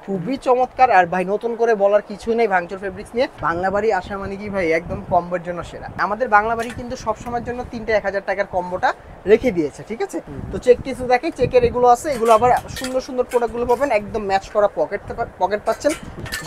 খুবই চমৎকার। আর ভাই নতুন করে বলার কিছু নেই ভাঙচুর ফেব্রিক্স নিয়ে। বাংলা বাড়ি আসা মানে কি ভাই একদম কম্বোর জন্য সেরা। আমাদের বাংলা বাড়ি কিন্তু সবসময়ের জন্য 3টা 1000 টাকার কম্বোটা রেখে দিয়েছে, ঠিক আছে। তো চেক কিছু দেখে, চেকের এগুলো আছে, এগুলো আবার সুন্দর সুন্দর প্রোডাক্টগুলো পাবেন, একদম ম্যাচ করা পকেট পাচ্ছেন।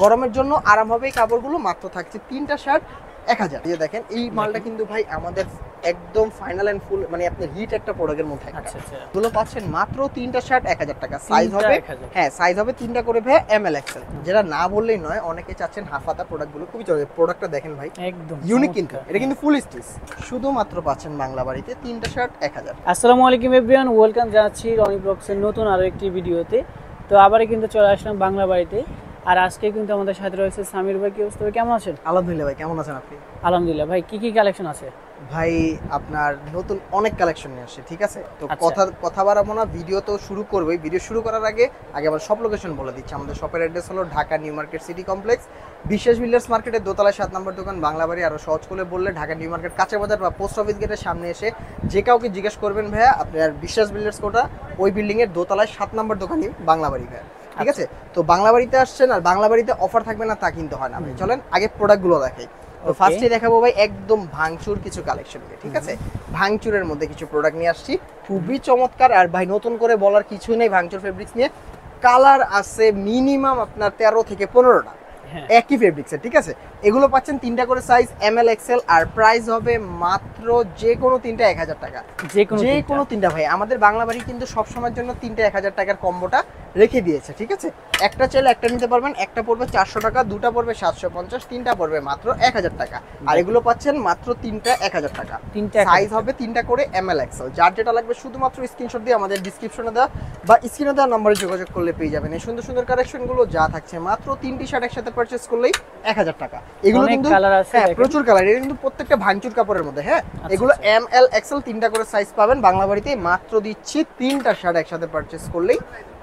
গরমের জন্য আরাম হবে এই কাপড়গুলো। মাত্র থাকছে 3টা শার্ট 1000। এই দেখেন এই মালটা কিন্তু ভাই আমাদের একদম ফাইনাল এন্ড ফুল, মানে আপনার হিট একটা প্রোডাক্টের মধ্যে একটা। এগুলো পাচ্ছেন মাত্র 3টা শার্ট 1000 টাকা। সাইজ হবে, হ্যাঁ সাইজ হবে 3টা করে ভাই এমএল এক্সেল। যেটা না বললেই নয়, অনেকে চাচ্ছেন হাফ হাতা প্রোডাক্টগুলো, খুবই চলে। প্রোডাক্টটা দেখেন ভাই একদম ইউনিক, কিন্তু এটা কিন্তু ফুল স্টিচ। শুধুমাত্র পাচ্ছেন বাংলা বাড়িতে 3টা শার্ট 1000। আসসালামু আলাইকুম এভরিওয়ান, ওয়েলকাম জানাচ্ছি রনি ব্লগসের নতুন আরো একটি ভিডিওতে। তো আবারই কিন্তু চলে আসলাম বাংলা বাড়িতে। আর আজকে কিন্তু আমাদের সাথে রয়েছে সামির ভাই। কি অবস্থা ভাই, কেমন আছেন? আলহামদুলিল্লাহ ভাই, কেমন আছেন আপনি? আলহামদুলিল্লাহ। ভাই কি কি কালেকশন আছে? ভাই আপনার নতুন অনেক কালেকশন নিয়ে আসছে, ঠিক আছে। তো আচ্ছা। কথা বাড়াবো না, ভিডিও তো শুরু করবোই। ভিডিও শুরু করার আগে আমার সব লোকেশন বলে দিচ্ছি। আমাদের শপের অ্যাড্রেস হলো Dhaka new market city complex, বিশ্বাস বিল্ডার্স মার্কেটের দোতলায় 7 নম্বর দোকান বাংলা বাড়ি। আরো সহজ করে বললে ঢাকা নিউ মার্কেট কাঁচা বাজার বা পোস্ট অফিস গেটের সামনে এসে যে কাউকে জিজ্ঞেস করবেন ভাইয়া আপনার বিশ্বাস বিল্ডার্স কোটা, ওই বিল্ডিং এর দোতলায় 7 নম্বর দোকানই বাংলা বাড়ি ভাইয়া, ঠিক আছে। তো বাংলা বাড়িতে আসছেন, আর বাংলা বাড়িতে অফার থাকবে না তা কিন্তু হয় না ভাই। চলেন আগে প্রোডাক্টগুলো দেখাই। তো ফার্স্টে দেখাবো ভাই একদম ভাঙচুর কিছু কালেকশন, ঠিক আছে। ভাঙচুরের মধ্যে কিছু প্রোডাক্ট নিয়ে আসছি, খুবই চমৎকার। আর ভাই নতুন করে বলার কিছু নেই ভাঙচুর ফেব্রিক্স নিয়ে। কালার আছে মিনিমাম আপনার 13 থেকে 15টা একই ফেব্রিক্সের, ঠিক আছে। এগুলো পাচ্ছেন 3টা করে সাইজ এমএল এক্সেল। আর প্রাইস হবে মাত্র যে কোনো 3টা 1000 টাকা। যে কোনো 3টা ভাই। আমাদের বাংলা বাড়ি কিন্তু সবসময়ের জন্য 3টা 1000 টাকার কম্বোটা রেখে দিয়েছে, ঠিক আছে। একটা চাইলে একটা নিতে পারবেন, একটা পড়বে 400 টাকা, দুটা পড়বে 750, 3টা পড়বে মাত্র 1000 টাকা। আর এগুলো পাচ্ছেন মাত্র 3টা 1000 টাকা। সাইজ হবে 3টা করে এমএল এক্সেল। যার যেটা লাগবে শুধুমাত্র স্ক্রিনশট দিয়ে আমাদের ডিসক্রিপশনে দেওয়া বা স্ক্রিনে দেওয়া নম্বরে যোগাযোগ করলে পেয়ে যাবেন। এই সুন্দর সুন্দর কালেকশনগুলো যা থাকছে মাত্র 3টি শার্ট একসাথে পারচেজ করলেই 1000 টাকা। এগুলো কিন্তু হ্যাঁ প্রচুর কালার, এটা কিন্তু প্রত্যেকটা ভাঙচুর কাপড়ের মধ্যে। হ্যাঁ এগুলো এমএল এক্সেল 3টা করে সাইজ পাবেন বাংলা বাড়িতে। মাত্র দিচ্ছি 3টা শার্ট একসাথে পারচেজ করলেই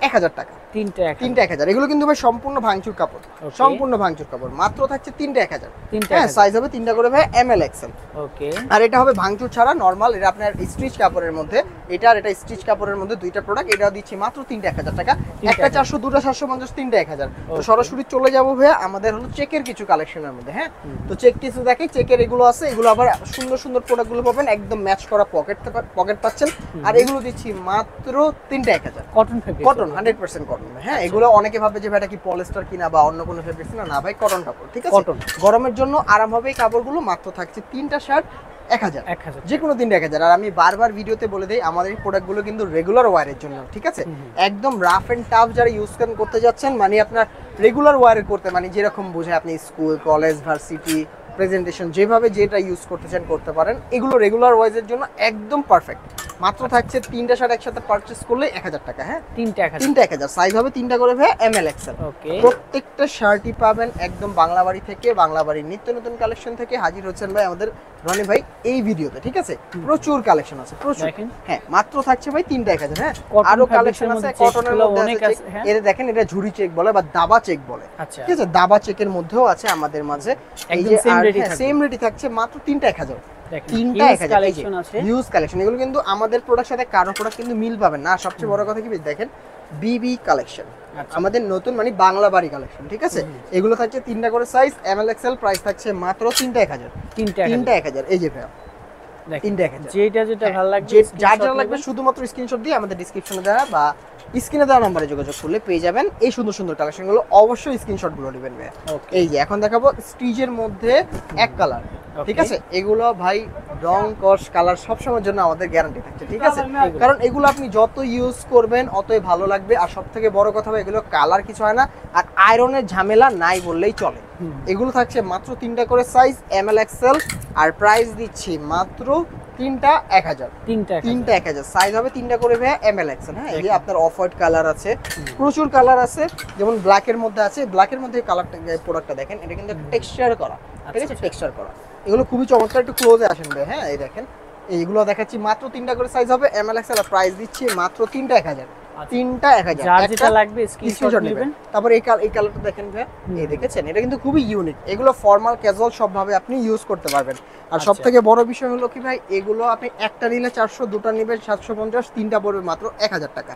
1000 টাকা। 3টা 1000। এগুলো কিন্তু ভাই সম্পূর্ণ ভাঙচুর কাপড়, সম্পূর্ণ ভাঙচুর কাপড়। মাত্র থাকছে 3টা 1000। হ্যাঁ সাইজ হবে 3টা করে ভাই এমএল এক্সেল। ওকে। আর এটা হবে ভাঙচুর ছাড়া নরমাল, এটা আপনার স্টিচ কাপড়ের মধ্যে। এটা আর এটা স্টিচ কাপড়ের মধ্যে দুইটা প্রোডাক্ট। এটাও দিচ্ছি মাত্র 3টা 1000 টাকা। একটা 400, দুটো 750, 3টা 1000। তো সরাসরি চলে যাবো ভাইয়া আমাদের হলো চেকের কিছু কালেকশনের মধ্যে। হ্যাঁ তো চেক কিছু দেখে, চেকের এগুলো আছে, এগুলো আবার সুন্দর সুন্দর প্রোডাক্টগুলো পাবেন, একদম ম্যাচ করা পকেট পাচ্ছেন। আর এগুলো দিচ্ছি মাত্র 3টা 1000। Cotton fabric, cotton 100% cotton. হ্যাঁ এগুলো অনেকে ভাবে যে এটা কি পলিস্টার কিনা বা অন্য কোনো ফেব্রিক কিনা, না ভাই কটন কাপড়, ঠিক আছে। কটন গরমের জন্য আরাম হবে এই কাপড়গুলো। মাত্র থাকছে 3টা শার্ট 1000, যে কোনো 3টা 1000। আর আমি বারবার ভিডিওতে বলে দেই আমাদের এই প্রোডাক্টগুলো কিন্তু রেগুলার ওয়্যারের জন্য, ঠিক আছে। একদম রাফ এন্ড টাফ যারা ইউজ করতে যাচ্ছেন, মানে আপনার রেগুলার ওয়্যার করতে, মানে যেরকম বোঝায় আপনি স্কুল, কলেজ, ভার্সিটি, প্রেজেন্টেশন, যেভাবে যেটা ইউজ করতে চান করতে পারেন। এগুলো রেগুলার ওয়াইজের জন্য একদম পারফেক্ট। মাত্র থাকছে 3টা শার্ট একসাথে পারচেজ করলে 1000 টাকা। হ্যাঁ 3টা 1000। সাইজ হবে 3টা করে ভাই এমএল এক্সেল। ওকে। প্রত্যেকটা শার্টই পাবেন একদম বাংলা বাড়ি থেকে। বাংলা বাড়ির নিত্য নতুন কালেকশন থেকে হাজির হচ্ছেন ভাই আমাদের রনি ভাই এই ভিডিওতে, ঠিক আছে। প্রচুর কালেকশন আছে, প্রচুর। হ্যাঁ মাত্র থাকছে ভাই 3টা 1000। হ্যাঁ আরো কালেকশন আছে কটনের মধ্যে আছে। এটা দেখেন, এটা ঝুরি চেক বলে বা দাবা চেক বলে, ঠিক আছে। দাবা চেকের মধ্যেও আছে আমাদের মাঝে। এই যে সেম রেটই থাকছে মাত্র 3টা 1000। 3টা 1000 কালেকশন আছে, হিউজ কালেকশন। এগুলো কিন্তু আমাদের প্রোডাক্টের সাথে কারো প্রোডাক্ট কিন্তু মিল পাবেন না। সবচেয়ে বড় কথা কি দেখেন, বিবি কালেকশন আমাদের নতুন, মানে বাংলা বাড়ি কালেকশন, ঠিক আছে। এগুলো থাকছে 3টা করে সাইজ এমএল এক্সেল। প্রাইস থাকছে মাত্র 3টা 1000। 3টা 1000। এই যে ভাই 3টা 1000, যেটা ভালো লাগবে, যার যা লাগবে শুধুমাত্র স্ক্রিনশট দিয়ে আমাদের ডেসক্রিপশনে দেওয়া বা স্ক্রিনে দেওয়া নম্বরে যোগাযোগ করলে পেয়ে যাবেন এই সুন্দর সুন্দর কালেকশনগুলো। অবশ্যই স্ক্রিনশটগুলো নেবেন ভাই। এই যে এখন দেখাবো স্টিচের মধ্যে এক কালার, ঠিক আছে। এগুলো ভাই রং কস কালার সবসময়ের জন্য আমাদের গ্যারান্টি থাকছে, ঠিক আছে। কারণ এগুলো আপনি যত ইউজ করবেন অতই ভালো লাগবে। আর সব থেকে বড় কথা ভাই, এগুলো কালার কিছু হয় না, আর আয়রনের ঝামেলা নাই বললেই চলে। এগুলো থাকছে মাত্র 3টা করে সাইজ এমএল এক্সেল। আর প্রাইস দিচ্ছি মাত্র 3টা 1000। 3টা 1000। সাইজ হবে 3টা করে ভাই এমএল এক্সেল। হ্যাঁ এই যে আপনার অফ হোয়াইট কালার আছে, প্রচুর কালার আছে। যেমন ব্ল্যাকের মধ্যে আছে, ব্ল্যাকের মধ্যে কালারটা, প্রোডাক্টটা দেখেন, এটা কিন্তু টেক্সচার করা, ঠিক আছে, টেক্সচার করা। এগুলো খুবই চমৎকার। একটু ক্লোজে আসেন ভাই। হ্যাঁ এই দেখেন, এইগুলো দেখাচ্ছি মাত্র 3টা করে সাইজ হবে এমএল এক্সেল। আর প্রাইস দিচ্ছি মাত্র 3টা 1000। 3টা 1000, যার যেটা লাগবে স্ক্রিনশট নেবেন। তারপর এই কালারটা দেখেন ভাই, এই দেখেছেন, এটা কিন্তু খুবই ইউনিক। এগুলো ফর্মাল ক্যাজুয়াল সব ভাবে আপনি ইউজ করতে পারবেন। আর সবথেকে বড় বিষয় হলো কি ভাই, এগুলো আপনি একটা নিলে 400, দুটো নিবে 750, 3টা পড়বে মাত্র 1000 টাকা।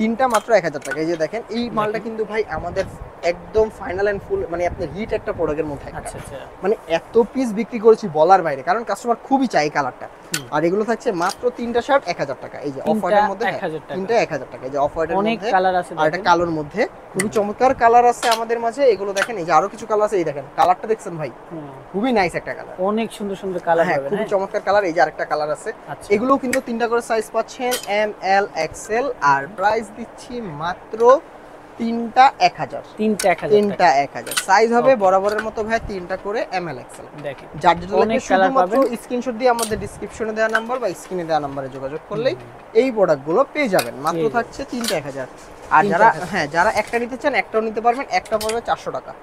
3টা মাত্র 1000 টাকা। এই যে দেখেন এই মালটা কিন্তু ভাই আমাদের একদম ফাইনাল এন্ড ফুল, মানে আপনার হিট একটা প্রোডাক্টের মধ্যে একটা। আচ্ছা আচ্ছা মানে এত পিস বিক্রি করেছি বলার বাইরে, কারণ কাস্টমার খুবই চাই কালারটা। আর এগুলো থাকছে মাত্র তিনটা শার্ট 1000 টাকা। এই যে অফ হোয়াইটের মধ্যে 1000 টাকা। তিনটা 1000 টাকা। এই যে অফ হোয়াইটের অনেক মধ্যে কালার আছে আর একটা কালোর মধ্যে খুবই চমৎকার কালার আছে আমাদের মাঝে। এগুলো দেখেন, এই যে আরো কিছু কালার আছে, এই দেখেন কালারটা দেখছেন ভাই, খুবই নাইস একটা কালার, অনেক সুন্দর সুন্দর কালার হ্যাঁ পাবেন। খুবই চমৎকার কালার। এই যে আরেকটা কালার আছে, আচ্ছা এগুলোও কিন্তু তিনটা করে সাইজ পাচ্ছেন, এম এল এক্সেল। আর প্রাইস দিচ্ছি মাত্র তিনটা 1000। তিনটা 1000 সাইজ হবে বরাবরের মতো ভাই, তিনটা করে এম এল এক্সেল। দেখেন যার যেটা লাগবে অনেক কালার শুধুমাত্র পাবেন। স্ক্রিনশট দিয়ে আমাদের ডেসক্রিপশনে দেওয়া নাম্বার বা স্ক্রিনে দেওয়া নাম্বারে যোগাযোগ করলেই এই প্রোডাক্টগুলো পেয়ে যাবেন। মাত্র থাকছে তিনটা 1000। আর যারা যারা একটা নিতে চান একটাও নিতে পারবেন, একটা পড়বে 400 টাকা,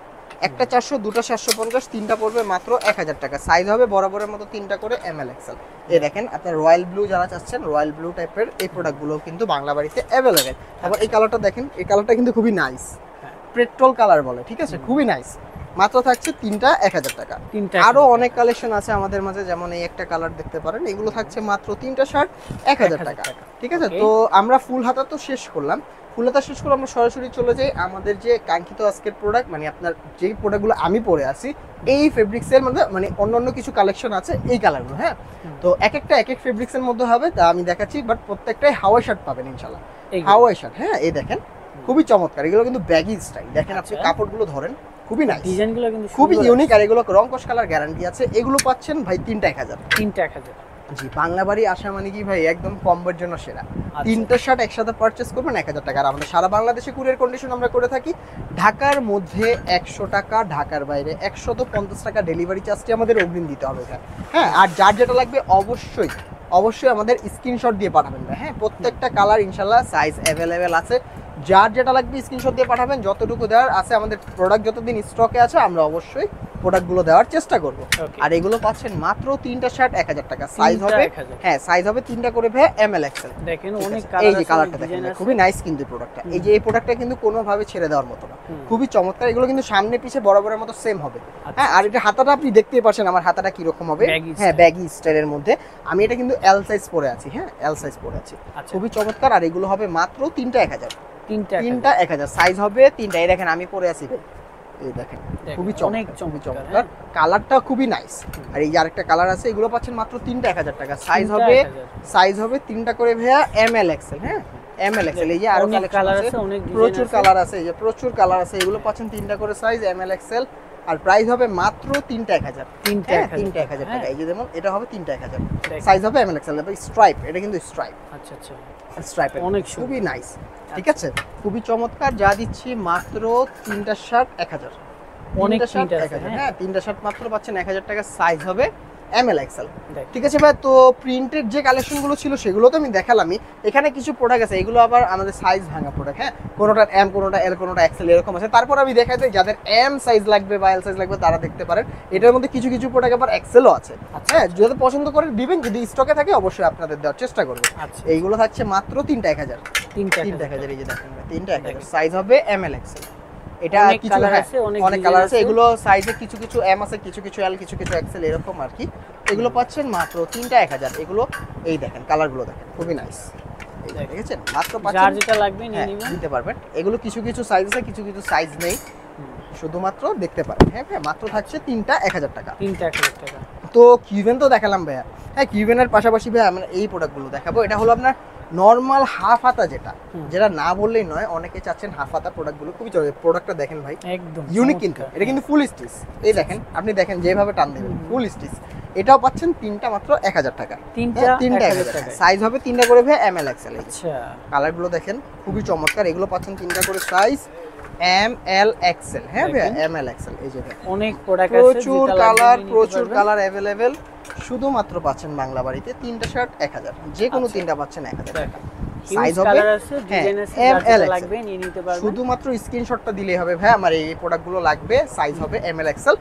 একটা 400, দুটো 750, তিনটা পড়বে মাত্র 1000 টাকা। সাইজ হবে বরাবরের মতো তিনটা করে এম এল এক্সেল। এই দেখেন আপনার রয়্যাল ব্লু যারা চাচ্ছেন, রয়্যাল ব্লু টাইপের এই প্রোডাক্টগুলো কিন্তু বাংলা বাড়িতে অ্যাভেলেবেল। আবার এই কালারটা দেখেন, এই কালারটা কিন্তু খুবই নাইস, পেট্রোল কালার বলে, ঠিক আছে, খুবই নাইস। মাত্র থাকছে তিনটা 1000 টাকা। আরো অনেক কালেকশন আছে আমাদের মাঝে, যেমন এই একটা কালার দেখতে পারেন, এগুলো থাকছে মাত্র তিনটা শার্ট 1000 টাকা, ঠিক আছে। তো আমরা ফুল হাতা তো শেষ করলাম, ফুল হাতা শেষ করে আমরা সরাসরি চলে যাই আমাদের যে কাঙ্ক্ষিত আজকের প্রোডাক্ট, মানে আপনার যেই প্রোডাক্টগুলো আমি পরে আছি এই ফেব্রিক্সের মধ্যে, মানে অন্যান্য কিছু কালেকশন আছে এই কালারগুলো, হ্যাঁ। তো এক একটা এক এক ফেব্রিক্সের মধ্যে হবে, তা আমি দেখাচ্ছি, বাট প্রত্যেকটাই হাওয়াই শার্ট পাবেন ইনশাল্লাহ, হাওয়াই শার্ট, হ্যাঁ। এই দেখেন খুবই চমৎকার, এগুলো কিন্তু ব্যাগি স্টাইল। দেখেন আপনি কাপড়গুলো ধরেন, খুবই নাইস, ডিজাইনগুলো কিন্তু খুবই ইউনিক। আর এগুলো রং কস কালার গ্যারান্টি আছে। এগুলো পাচ্ছেন ভাই তিনটা 1000। তিনটা 1000। জি, বাংলা বাড়ি আসা মানে কি ভাই একদম কম্বোর জন্য সেরা। তিনটা শার্ট একসাথে পারচেজ করবেন 1000 টাকা। আর আমাদের সারা বাংলাদেশে কুরিয়ার কন্ডিশন আমরা করে থাকি। ঢাকার মধ্যে 100 টাকা, ঢাকার বাইরে 150 টাকা ডেলিভারি চার্জটি আমাদের অগ্রিম দিতে হবে, হ্যাঁ। আর যার যেটা লাগবে অবশ্যই অবশ্যই আমাদের স্ক্রিনশট দিয়ে পাঠাবেন, হ্যাঁ। প্রত্যেকটা কালার ইনশাল্লাহ সাইজ অ্যাভেলেবেল আছে। যার যেটা লাগবে স্ক্রিনশট দিয়ে পাঠাবেন, যতটুকু দেওয়ার আছে আমাদের প্রোডাক্ট যতদিন স্টকে আছে আমরা অবশ্যই প্রোডাক্টগুলো দেওয়ার চেষ্টা করব। আর এগুলো পাচ্ছেন মাত্র তিনটা শার্ট 1000 টাকা। সাইজ হবে, হ্যাঁ সাইজ হবে তিনটা করে ভাই এম এল এক্সেল। দেখেন অনেক কালার, এই যে কালারটা দেখেন খুবই নাইস কিন্তু প্রোডাক্টটা। এই যে এই প্রোডাক্টটা কিন্তু কোনোভাবে ছেড়ে দেওয়ার মতো না, খুবই চমৎকার। এগুলো কিন্তু সামনে পিছে বরাবরের মতো সেম হবে, হ্যাঁ। আর এটা হাতাটা আপনি দেখতেই পাচ্ছেন আমার হাতাটা কি রকম হবে, হ্যাঁ ব্যাগি স্টাইলের মধ্যে। আমি এটা কিন্তু এল সাইজ পরে আছি, হ্যাঁ এল সাইজ পরে আছি, খুবই চমৎকার। আর এগুলো হবে মাত্র তিনটা 1000। তিনটা 1000 সাইজ হবে তিনটা। এই দেখেন আমি পরে আছি ভাই, এই দেখেন খুবই চমৎকার, কালারটা খুবই নাইস। আর এই যে আরেকটা কালার আছে, এগুলো পাচ্ছেন মাত্র তিনটা 1000 টাকা। সাইজ হবে তিনটা করে ভাইয়া এম এল এক্সেল, হ্যাঁ এম এল এক্সেল। এই যে আরো কালার আছে, প্রচুর কালার আছে, এই যে প্রচুর কালার আছে। এগুলো পাচ্ছেন তিনটা করে সাইজ এম এল এক্সেল। আর প্রাইস হবে মাত্র তিনটা 1000। তিনটা 1000 টাকা। এই যে যেমন এটা হবে তিনটা 1000, সাইজ হবে এম এল এক্সেল। স্ট্রাইপ, এটা কিন্তু স্ট্রাইপ, আচ্ছা আচ্ছা স্ট্রাইপ, অনেক খুবই নাইস, ঠিক আছে, খুবই চমৎকার। যা দিচ্ছি মাত্র তিনটা শার্ট 1000। অনেক শার্ট 1000, হ্যাঁ তিনটা শার্ট মাত্র পাচ্ছেন 1000 টাকা। সাইজ হবে এম এল এক্সেল, ঠিক আছে ভাই। তো প্রিন্টেড যে কালেকশনগুলো ছিল সেগুলো তো আমি দেখালামই। এখানে কিছু প্রোডাক্ট আছে, এগুলো আবার আমাদের সাইজ ভাঙা প্রোডাক্ট, হ্যাঁ। কোনোটা এম, কোনোটা এল, কোনোটা এক্সেল, এরকম আছে। তারপর আমি দেখাই দিই যাদের এম সাইজ লাগবে বা এল সাইজ লাগবে তারা দেখতে পারেন। এটার মধ্যে কিছু কিছু প্রোডাক্ট আবার এক্সেলও আছে, হ্যাঁ। যদি পছন্দ করেন দিবেন, যদি স্টকে থাকে অবশ্যই আপনাদের দেওয়ার চেষ্টা করবো। এইগুলো থাকছে মাত্র তিনটা 1000। তিনটা 1000, এই যে দেখেন তিনটা 1000, সাইজ হবে এম এল এক্সেল। এটা কিছু অনেক কালার আছে, এগুলো সাইজে কিছু কিছু এম আছে, কিছু কিছু এল, কিছু কিছু এক্সেল, এরকম আর কি। এগুলো পাচ্ছেন মাত্র তিনটা 1000। এগুলো এই দেখেন কালারগুলো দেখেন খুবই নাইস, দেখেছেন মাত্র পাচ্ছেন, যার যেটা লাগবে নিয়ে নেবেন, নিতে পারবেন। এগুলো কিছু কিছু সাইজ আছে, কিছু কিছু সাইজ নেই, শুধুমাত্র দেখতে পারেন, হ্যাঁ ভাই। মাত্র থাকছে তিনটা 1000 টাকা। তিনটা 1000 টাকা। তো কিউবেন তো দেখালাম ভাইয়া, হ্যাঁ কিউবেনের পাশাপাশি ভাই আমরা এই প্রোডাক্টগুলো দেখাবো। এটা হলো আপনার নরমাল হাফ হাতা, যেটা না বললেই নয়, অনেকে চাচ্ছেন হাফ হাতা প্রোডাক্টগুলো, খুবই চলে। প্রোডাক্টটা দেখেন ভাই একদম ইউনিক কিন্তু, এটা কিন্তু ফুল স্টিচ। এই দেখেন আপনি দেখেন যেভাবে টান দেবেন ফুল স্টিচ। এটাও পাচ্ছেন তিনটা মাত্র 1000 টাকা। তিনটা 1000 টাকা। সাইজ হবে তিনটা করে ভাই এম এল এক্সেল। আচ্ছা কালারগুলো দেখেন খুবই চমৎকার। এগুলো পাচ্ছেন তিনটা করে সাইজ এম এল এক্সেল, হ্যাঁ ভাই এম এল এক্সেল। এই যে অনেক প্রোডাক্ট আছে, প্রচুর কালার অ্যাভেলেবেল। শুধুমাত্র পাচ্ছেন বাংলা বাড়িতে তিনটা শার্ট 1000, যে কোনো তিনটা পাচ্ছেন 1000 টাকা। সাইজ হবে এম এল লাগবে নিয়ে নিতে পারবেন, শুধুমাত্র স্ক্রিনশটটা দিলেই হবে ভাই আমার এই প্রোডাক্টগুলো লাগবে। সাইজ হবে এম এল এক্সেল।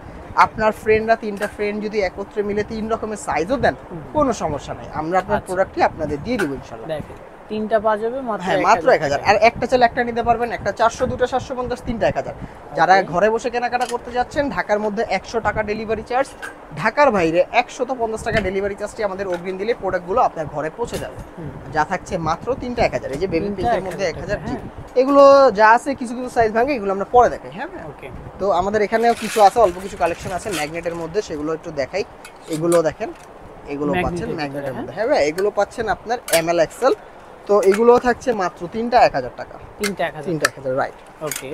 আপনার ফ্রেন্ডরা তিনটা ফ্রেন্ড যদি একত্রে মিলে তিন রকমের সাইজও দেন কোনো সমস্যা নাই, আমরা আপনার প্রোডাক্টটি আপনাদের দিয়ে দেবো ইনশাআল্লাহ। তিনটা পাওয়া যাবে মাত্র, হ্যাঁ মাত্র 1000। আর একটা চাইলে একটা নিতে পারবেন, একটা 400, দুটো 750, তিনটা 1000। যারা ঘরে বসে কেনাকাটা করতে যাচ্ছেন, ঢাকার মধ্যে 100 টাকা ডেলিভারি চার্জ, ঢাকার বাইরে 150 টাকা ডেলিভারি চার্জটি আমাদের অগ্রিম দিলে প্রোডাক্টগুলো আপনার ঘরে পৌঁছে যাবে। যা থাকছে মাত্র তিনটা 1000। এই যে বেবি পিঙ্কের মধ্যে 1000, এগুলো যা আছে কিছু কিছু সাইজ ভাঙে, এগুলো আমরা পরে দেখাই। হ্যাঁ ওকে, তো আমাদের এখানেও কিছু আছে, অল্প কিছু কালেকশন আছে ম্যাগনেটের মধ্যে, সেগুলো একটু দেখাই। এগুলো দেখেন, এগুলো পাচ্ছেন ম্যাগনেটের মধ্যে। হ্যাঁ ভাই, এগুলো পাচ্ছেন আপনার ML XL। তো এগুলো থাকছে মাত্র তিনটা 1000 টাকা। তিনটা 1000, রাইট। ওকে,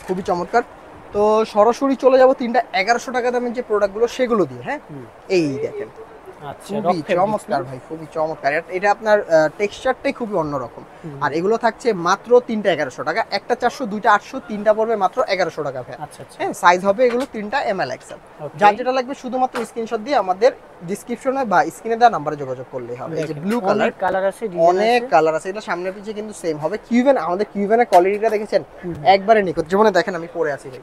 খুবই চমৎকার। তো সরাসরি চলে যাব তিনটা 1100 টাকা দামের যে প্রোডাক্টগুলো সেগুলো দিয়ে। হ্যাঁ, এই দেখেন, আচ্ছা, খুবই চমৎকার ভাই, খুবই চমৎকার। এটা আপনার টেক্সচারটাই খুবই অন্যরকম। আর এগুলো থাকছে মাত্র তিনটা 1100 টাকা। একটা 400, দুইটা 800, তিনটা পড়বে মাত্র 1100 টাকা ভাই। আচ্ছা আচ্ছা, হ্যাঁ, সাইজ হবে এগুলো তিনটা ML XL। যার যেটা লাগবে শুধুমাত্র স্ক্রিনশট দিয়ে আমাদের ডিসক্রিপশনে বা স্ক্রিনে দেওয়া নম্বরে যোগাযোগ করলেই হবে। এই যে ব্লু কালার, কালার আছে, অনেক কালার আছে। এটা সামনে পিছিয়ে কিন্তু সেম হবে। কিউবেন, আমাদের কিউবেনের কোয়ালিটিটা দেখেছেন একবারে নিখুঁত। যেমন দেখেন আমি পরে আছি ভাই,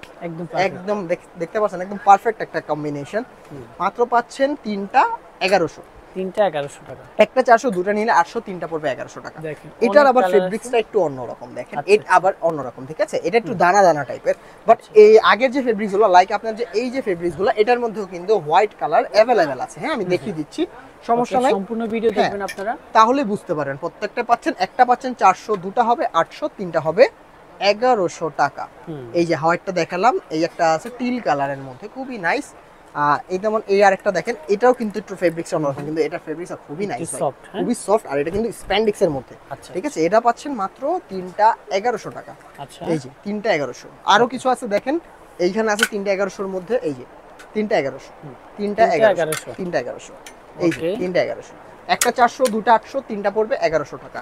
একদম দেখতে পাচ্ছেন একদম পারফেক্ট একটা কম্বিনেশন। মাত্র পাচ্ছেন তিনটা 1100। তিনটা 1100 টাকা। একটা 400, দুটো নিলে 800, তিনটা পড়বে 1100 টাকা। এটার আবার ফেব্রিক্সটা একটু অন্যরকম দেখেন, এটা আবার অন্যরকম, ঠিক আছে? এটা একটু দানা দানা টাইপের, বাট এই আগের যে ফেব্রিক্সগুলো, লাইক আপনার যে এই যে ফেব্রিক্সগুলো, এটার মধ্যেও কিন্তু হোয়াইট কালার अवेलेबल আছে। হ্যাঁ, আমি দেখিয়ে দিচ্ছি, সমস্যা নাই। সম্পূর্ণ ভিডিও দেখবেন আপনারা, তাহলে বুঝতে পারেন। প্রত্যেকটা পাচ্ছেন, একটা পাচ্ছেন 400, দুটো হবে 800, তিনটা হবে 1100 টাকা। এই যে হোয়াইটটা দেখালাম, এই একটা আছে টিল কালারের মধ্যে, খুবই নাইস। এই যেমন এই আরেকটা দেখেন, এটাও কিন্তু একটু ফেব্রিক্স অন্যরকম, কিন্তু এটা ফেব্রিক্স খুবই নাইস, খুবই সফট। আর এটা কিন্তু স্প্যান্ডিক্সের মধ্যে, ঠিক আছে? এটা পাচ্ছেন মাত্র তিনটা 1100 টাকা। এই যে তিনটা 1100। আরো কিছু আছে দেখেন, এইখানে আছে তিনটা 1100-র মধ্যে, এই যে তিনটা 1100, তিনটা 1100, তিনটা 1100, এই যে তিনটা 1100। একটা 400, দুটো 800, তিনটা পড়বে 1100 টাকা।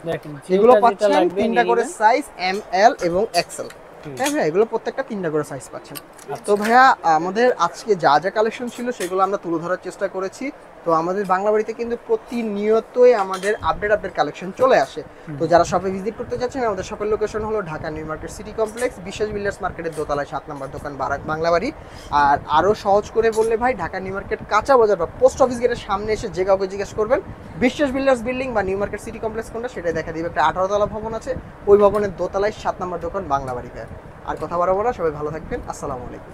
এগুলো পাচ্ছেন তিনটা করে সাইজ, ML এবং XL। হ্যাঁ ভাইয়া, এগুলো প্রত্যেকটা তিনটা করে সাইজ পাচ্ছেন। তো ভাইয়া, আমাদের আজকে যা যা কালেকশন ছিল সেগুলো আমরা তুলে ধরার চেষ্টা করেছি। তো আমাদের বাংলা বাড়িতে কিন্তু প্রতিনিয়তই আমাদের আপডেট কালেকশন চলে আসে। তো যারা শপে ভিজিট করতে চাচ্ছেন, আমাদের শপের লোকেশন হলো Dhaka new market city complex, বিশ্বাস বিল্ডার্স মার্কেটের দোতলায় 7 নম্বর দোকান, বারাক বাংলা বাড়ি। আর আরও সহজ করে বললে ভাই, ঢাকা নিউ মার্কেট কাঁচা বাজার বা পোস্ট অফিস গেটের সামনে এসে যে কাউকে জিজ্ঞেস করবেন বিশ্বাস বিল্ডার্স বিল্ডিং বা নিউ মার্কেট সিটি কমপ্লেক্স কোনটা, সেটাই দেখা দিবে। একটা 18 তলা ভবন আছে, ওই ভবনের দোতলায় 7 নম্বর দোকান, বাংলা বাড়িতে। আর কথা বাড়াবো না, সবাই ভালো থাকবেন। আসসালামু আলাইকুম।